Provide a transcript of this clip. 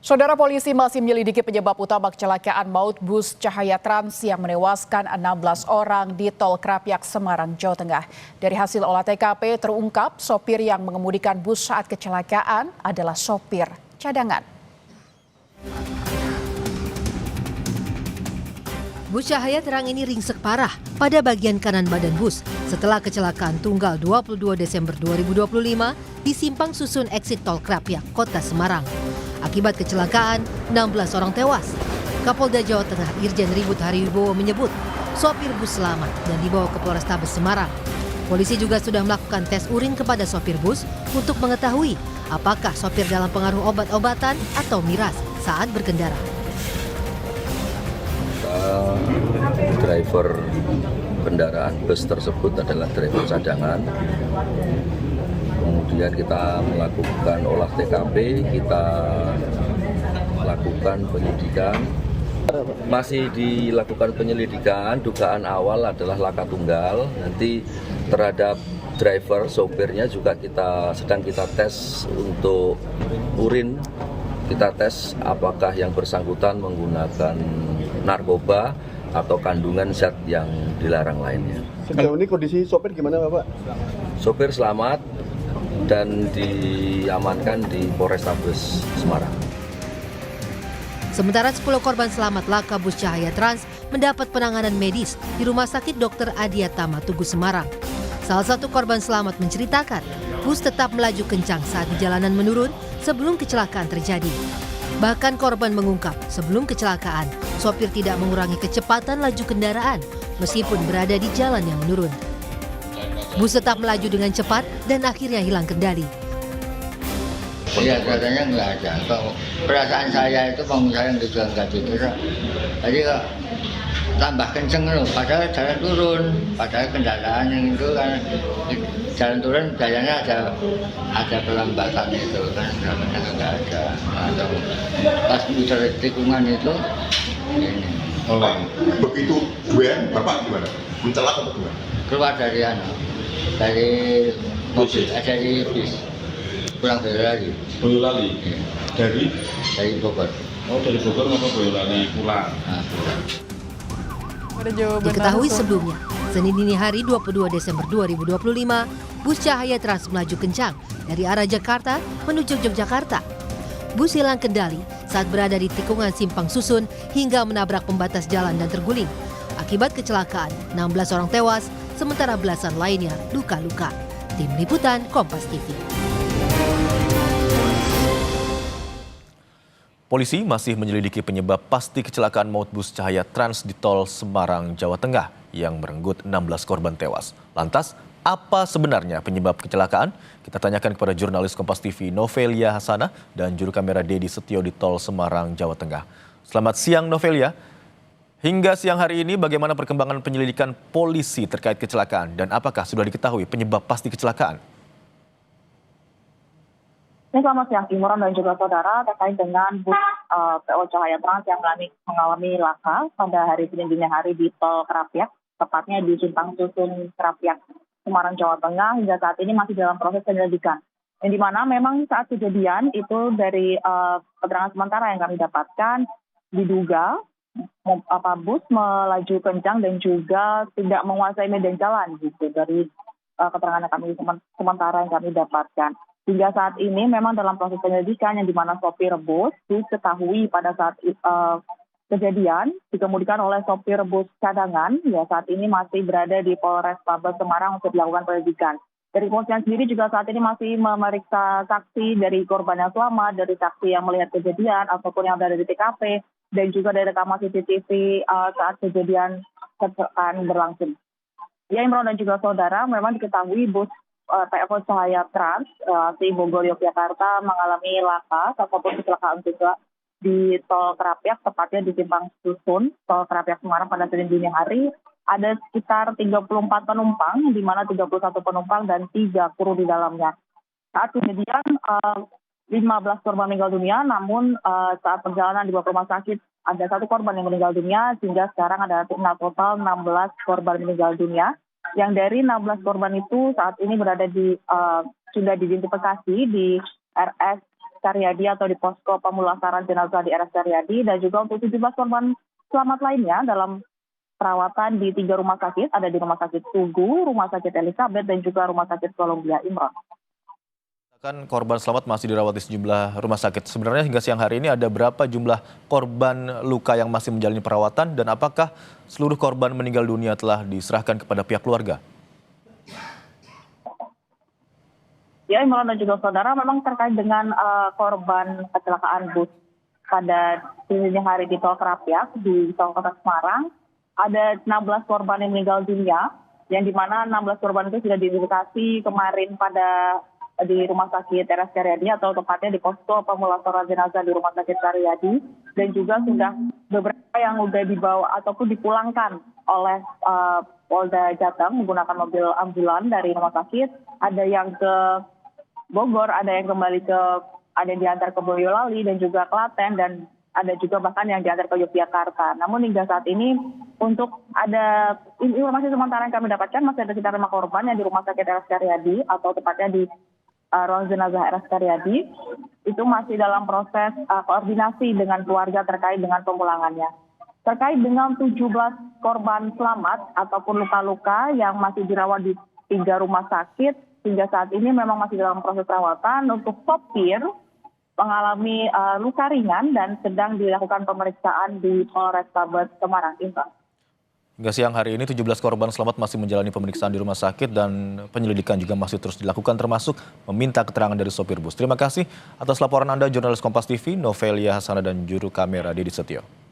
Saudara, polisi masih menyelidiki penyebab utama kecelakaan maut bus Cahaya Trans yang menewaskan 16 orang di Tol Krapyak, Semarang, Jawa Tengah. Dari hasil olah TKP terungkap sopir yang mengemudikan bus saat kecelakaan adalah sopir cadangan. Bus Cahaya Terang ini ringsek parah pada bagian kanan badan bus setelah kecelakaan tunggal 22 Desember 2025 di Simpang Susun Exit Tol Krapyak, Kota Semarang. Akibat kecelakaan, 16 orang tewas. Kapolda Jawa Tengah Irjen Ribut Hariwibowo menyebut sopir bus selamat dan dibawa ke Polrestabes Semarang. Polisi juga sudah melakukan tes urin kepada sopir bus untuk mengetahui apakah sopir dalam pengaruh obat-obatan atau miras saat berkendara. Driver kendaraan bus tersebut adalah driver cadangan. Kemudian kita melakukan olah TKP, kita melakukan penyidikan. Masih dilakukan penyelidikan, dugaan awal adalah laka tunggal. Nanti terhadap driver, sopirnya juga sedang kita tes untuk urin. Kita tes apakah yang bersangkutan menggunakan narkoba atau kandungan zat yang dilarang lainnya. Sejauh ini kondisi sopir gimana, Bapak? Sopir selamat dan diamankan di Polrestabes Semarang. Sementara 10 korban selamat laka bus Cahaya Trans mendapat penanganan medis di Rumah Sakit Dr. Adiatama Tugu Semarang. Salah satu korban selamat menceritakan, bus tetap melaju kencang saat di jalanan menurun sebelum kecelakaan terjadi. Bahkan korban mengungkap sebelum kecelakaan, sopir tidak mengurangi kecepatan laju kendaraan meskipun berada di jalan yang menurun. Bus tetap melaju dengan cepat dan akhirnya hilang kendali. Iya, katanya nggak ada. Kalau perasaan saya itu pengusaha yang juga nggak tidur. Jadi kok tambah kenceng loh, padahal jalan turun. Padahal kendaraan yang itu kan jalan turun, jalannya ada pelambatan itu kan, namanya nggak ada. Atau pas muter tikungan itu, ini. Oh, begitu dua, Bapak gimana? Mencelak atau gimana? Keluar dari mobil, dari bis, pulang Boyolali. Boyolali? Iya. Dari Bogor. Oh, dari Bogor mau ke Boyolali pulang. Nah, pulang. Diketahui sebelumnya, Senin dini hari 22 Desember 2025, bus Cahaya Trans melaju kencang dari arah Jakarta menuju Yogyakarta. Bus hilang kendali saat berada di tikungan Simpang Susun hingga menabrak pembatas jalan dan terguling. Akibat kecelakaan, 16 orang tewas, sementara belasan lainnya luka-luka. Tim Liputan Kompas TV. Polisi masih menyelidiki penyebab pasti kecelakaan maut bus Cahaya Trans di Tol Semarang, Jawa Tengah yang merenggut 16 korban tewas. Lantas, apa sebenarnya penyebab kecelakaan? Kita tanyakan kepada jurnalis Kompas TV Novelia Hasanah dan juru kamera Dedi Setio di Tol Semarang, Jawa Tengah. Selamat siang Novelia. Hingga siang hari ini bagaimana perkembangan penyelidikan polisi terkait kecelakaan dan apakah sudah diketahui penyebab pasti kecelakaan? Selamat siang Imron dan juga saudara, terkait dengan bus PO Cahaya Trans yang mengalami laka pada hari Senin dini hari di Tol Krapyak, tepatnya di Simpang Susun Krapyak, Semarang, Jawa Tengah. Hingga saat ini masih dalam proses penyelidikan. Yang dimana memang saat kejadian itu dari keterangan sementara yang kami dapatkan, diduga bus melaju kencang dan juga tidak menguasai medan jalan gitu dari keterangan yang kami sementara yang kami dapatkan. Hingga saat ini memang dalam proses penyelidikan yang dimana sopir bus diketahui pada saat kejadian dikemudikan oleh sopir bus cadangan, ya saat ini masih berada di Polrestabes Semarang untuk dilakukan penyelidikan. Dari kepolisian sendiri juga saat ini masih memeriksa saksi dari korban yang selamat, dari saksi yang melihat kejadian ataupun yang berada di TKP, dan juga dari rekaman CCTV saat kejadian kecelakaan berlangsung. Ya Imron dan juga saudara, memang diketahui bus PO Cahaya Trans si Bogor Yogyakarta mengalami laka ataupun kecelakaan juga di Tol Krapyak, tepatnya di Simpang Susun Tol Krapyak Semarang pada Senin dini hari. Ada sekitar 34 penumpang, di mana 31 penumpang dan 3 kru di dalamnya. Saat kejadian 15 korban meninggal dunia, namun saat perjalanan dibawa ke rumah sakit ada 1 korban yang meninggal dunia, sehingga sekarang ada total 16 korban meninggal dunia. Yang dari 16 korban itu saat ini berada di sudah diidentifikasi di RS Karyadi atau di posko pemulasaran jenazah di RS Karyadi, dan juga untuk 17 korban selamat lainnya dalam perawatan di 3 rumah sakit, ada di Rumah Sakit Tugu, Rumah Sakit Elizabeth, dan juga Rumah Sakit Columbia Imron. Kan korban selamat masih dirawat di sejumlah rumah sakit. Sebenarnya hingga siang hari ini ada berapa jumlah korban luka yang masih menjalani perawatan dan apakah seluruh korban meninggal dunia telah diserahkan kepada pihak keluarga? Ya, Imron dan juga saudara, memang terkait dengan korban kecelakaan bus pada dini hari di Tol Krapyak di Tol Kota Semarang, ada 16 korban yang meninggal dunia, yang dimana 16 korban itu sudah diidentifikasi kemarin di Rumah Sakit RS Karyadi atau tepatnya di posko pemulasaran jenazah di Rumah Sakit Karyadi, dan juga sudah beberapa yang sudah dibawa ataupun dipulangkan oleh Polda Jateng menggunakan mobil ambulan dari rumah sakit. Ada yang ke Bogor, ada yang kembali ada yang diantar ke Boyolali dan juga Klaten, dan ada juga bahkan yang diantar ke Yogyakarta. Namun hingga saat ini untuk ada informasi sementara yang kami dapatkan masih ada sekitar 5 korban yang di Rumah Sakit RS Karyadi atau tepatnya di ruang jenazah RS Karyadi, itu masih dalam proses koordinasi dengan keluarga terkait dengan pemulangannya. Terkait dengan 17 korban selamat ataupun luka-luka yang masih dirawat di 3 rumah sakit, hingga saat ini memang masih dalam proses perawatan. Untuk sopir mengalami luka ringan dan sedang dilakukan pemeriksaan di Polrestabes Semarang. Hingga siang hari ini 17 korban selamat masih menjalani pemeriksaan di rumah sakit dan penyelidikan juga masih terus dilakukan termasuk meminta keterangan dari sopir bus. Terima kasih atas laporan Anda jurnalis Kompas TV, Novelia Hasana dan juru kamera Didi Setio.